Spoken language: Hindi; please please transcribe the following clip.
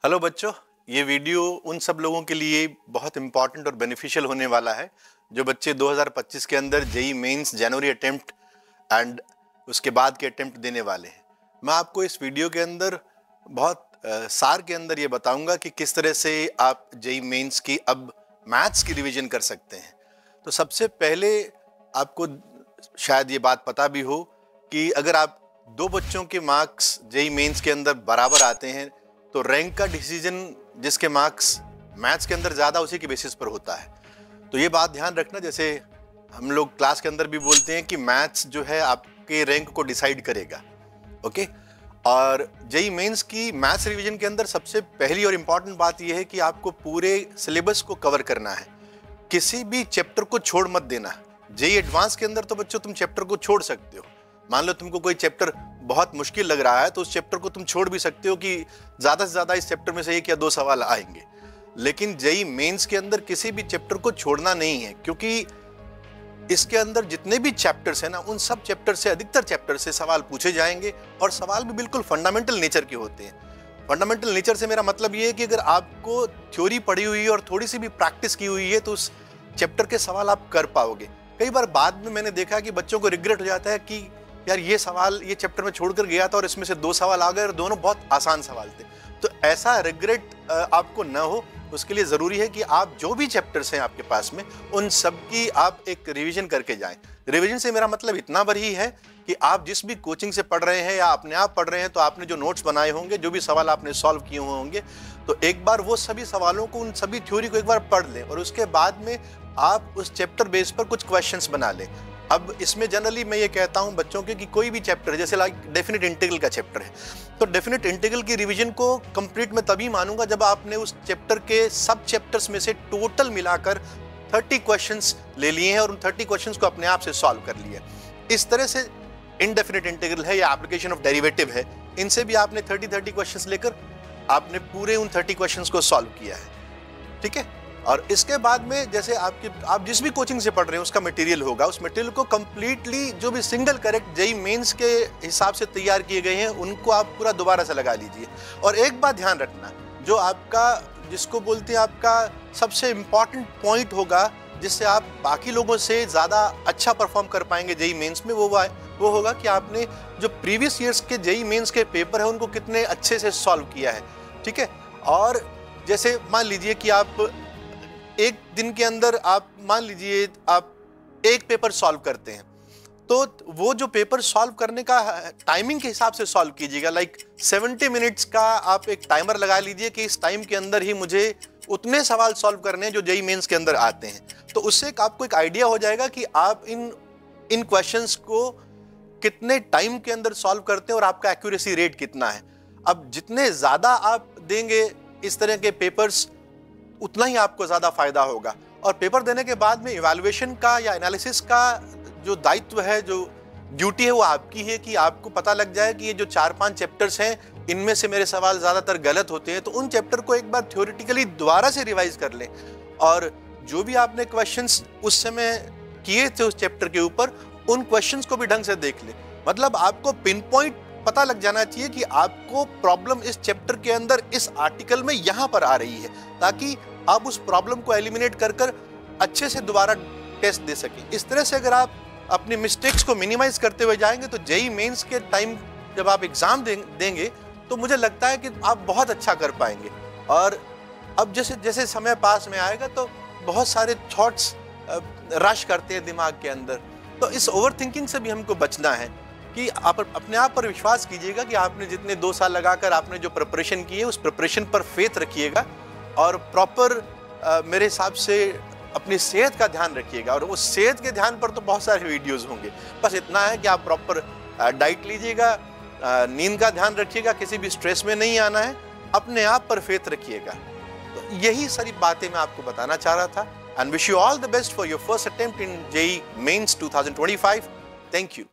हेलो बच्चों, ये वीडियो उन सब लोगों के लिए बहुत इंपॉर्टेंट और बेनिफिशियल होने वाला है जो बच्चे 2025 के अंदर जेई मेंस जनवरी अटेम्प्ट एंड उसके बाद के अटेम्प्ट देने वाले हैं। मैं आपको इस वीडियो के अंदर बहुत सार के अंदर ये बताऊंगा कि किस तरह से आप जेई मेंस की अब मैथ्स की रिवीजन कर सकते हैं। तो सबसे पहले आपको शायद ये बात पता भी हो कि अगर आप दो बच्चों के मार्क्स जेई मेंस के अंदर बराबर आते हैं तो रैंक का डिसीजन जिसके मार्क्स मैथ्स के अंदर ज़्यादा उसी के बेसिस पर होता है। तो ये बात ध्यान रखना, जैसे हम लोग क्लास के अंदर भी बोलते हैं कि मैथ्स जो है आपके रैंक को डिसाइड करेगा। ओके, और जेई मेंस की मैथ्स रिवीजन के अंदर सबसे पहली और इम्पॉर्टेंट बात यह है कि आपको पूरे सिलेबस को कवर करना है, किसी भी चैप्टर को छोड़ मत देना। जेई एडवांस के अंदर तो बच्चों तुम चैप्टर को छोड़ सकते हो। मान लो तुमको कोई चैप्टर बहुत मुश्किल लग रहा है तो उस चैप्टर को तुम छोड़ भी सकते हो कि ज़्यादा से ज़्यादा इस चैप्टर में से 1 या 2 सवाल आएंगे। लेकिन जेई मेंस के अंदर किसी भी चैप्टर को छोड़ना नहीं है, क्योंकि इसके अंदर जितने भी चैप्टर्स हैं ना, उन सब चैप्टर से, अधिकतर चैप्टर से सवाल पूछे जाएंगे और सवाल भी बिल्कुल फंडामेंटल नेचर के होते हैं। फंडामेंटल नेचर से मेरा मतलब ये है कि अगर आपको थ्योरी पढ़ी हुई है और थोड़ी सी भी प्रैक्टिस की हुई है तो उस चैप्टर के सवाल आप कर पाओगे। कई बार बाद में मैंने देखा कि बच्चों को रिग्रेट हो जाता है कि यार ये सवाल ये चैप्टर में छोड़कर गया था और इसमें से 2 सवाल आ गए और दोनों बहुत आसान सवाल थे। तो ऐसा रिग्रेट आपको न हो, उसके लिए ज़रूरी है कि आप जो भी चैप्टर्स हैं आपके पास में उन सब की आप एक रिवीजन करके जाएं। रिवीजन से मेरा मतलब इतना भर ही है कि आप जिस भी कोचिंग से पढ़ रहे हैं या अपने आप पढ़ रहे हैं तो आपने जो नोट्स बनाए होंगे, जो भी सवाल आपने सॉल्व किए हुए होंगे, तो एक बार वो सभी सवालों को, उन सभी थ्योरी को एक बार पढ़ लें और उसके बाद में आप उस चैप्टर बेस पर कुछ क्वेश्चंस बना लें। अब इसमें जनरली मैं ये कहता हूं बच्चों के कि कोई भी चैप्टर, जैसे लाइक डेफिनेट इंटीग्रल का चैप्टर है, तो डेफिनेट इंटीग्रल की रिवीजन को कंप्लीट मैं तभी मानूंगा जब आपने उस चैप्टर के सब चैप्टर्स में से टोटल मिलाकर 30 क्वेश्चंस ले लिए हैं और उन 30 क्वेश्चंस को अपने आप से सॉल्व कर लिया। इस तरह से इनडेफिनेट इंटीग्रल है या एप्लीकेशन ऑफ डेरिवेटिव है, इनसे भी आपने 30 क्वेश्चंस लेकर आपने पूरे उन 30 क्वेश्चंस को सॉल्व किया है। ठीक है, और इसके बाद में जैसे आप जिस भी कोचिंग से पढ़ रहे हैं उसका मटेरियल होगा, उस मटेरियल को कंप्लीटली जो भी सिंगल करेक्ट जेई मेंस के हिसाब से तैयार किए गए हैं उनको आप पूरा दोबारा से लगा लीजिए। और एक बात ध्यान रखना, जो आपका, जिसको बोलते हैं आपका सबसे इम्पॉर्टेंट पॉइंट होगा जिससे आप बाकी लोगों से ज़्यादा अच्छा परफॉर्म कर पाएंगे जेई मेंस में, वो होगा कि आपने जो प्रीवियस ईयर्स के जेई मेंस के पेपर है उनको कितने अच्छे से सॉल्व किया है। ठीक है, और जैसे मान लीजिए कि आप एक दिन के अंदर, आप मान लीजिए आप एक पेपर सॉल्व करते हैं, तो वो जो पेपर सॉल्व करने का टाइमिंग के हिसाब से सॉल्व कीजिएगा। लाइक 70 मिनट्स का आप एक टाइमर लगा लीजिए कि इस टाइम के अंदर ही मुझे उतने सवाल सॉल्व करने हैं जो जेई मेंस के अंदर आते हैं। तो उससे आपको एक आइडिया हो जाएगा कि आप इन क्वेश्चंस को कितने टाइम के अंदर सॉल्व करते हैं और आपका एक्यूरेसी रेट कितना है। अब जितने ज़्यादा आप देंगे इस तरह के पेपर्स, उतना ही आपको ज़्यादा फायदा होगा। और पेपर देने के बाद में इवैल्यूएशन का या एनालिसिस का जो दायित्व है, जो ड्यूटी है, वो आपकी है कि आपको पता लग जाए कि ये जो 4-5 चैप्टर्स हैं इनमें से मेरे सवाल ज़्यादातर गलत होते हैं, तो उन चैप्टर को एक बार थ्योरेटिकली दोबारा से रिवाइज कर लें और जो भी आपने क्वेश्चंस उस समय किए थे उस चैप्टर के ऊपर, उन क्वेश्चंस को भी ढंग से देख लें। मतलब आपको पिन पॉइंट पता लग जाना चाहिए कि आपको प्रॉब्लम इस चैप्टर के अंदर इस आर्टिकल में यहाँ पर आ रही है, ताकि आप उस प्रॉब्लम को एलिमिनेट कर अच्छे से दोबारा टेस्ट दे सकें। इस तरह से अगर आप अपनी मिस्टेक्स को मिनिमाइज करते हुए जाएंगे तो जेई मेंस के टाइम जब आप एग्जाम देंगे तो मुझे लगता है कि आप बहुत अच्छा कर पाएंगे। और अब जैसे जैसे समय पास में आएगा तो बहुत सारे थॉट्स रश करते हैं दिमाग के अंदर, तो इस ओवर थिंकिंग से भी हमको बचना है कि आप अपने आप पर विश्वास कीजिएगा कि आपने जितने 2 साल लगाकर आपने जो प्रिपरेशन की है उस प्रिपरेशन पर फेथ रखिएगा और प्रॉपर मेरे हिसाब से अपनी सेहत का ध्यान रखिएगा। और उस सेहत के ध्यान पर तो बहुत सारे वीडियोस होंगे, बस इतना है कि आप प्रॉपर डाइट लीजिएगा, नींद का ध्यान रखिएगा, किसी भी स्ट्रेस में नहीं आना है, अपने आप पर फेथ रखिएगा। तो यही सारी बातें मैं आपको बताना चाह रहा था। And wish you all the best for your first attempt in JEE mains 2025। Thank you.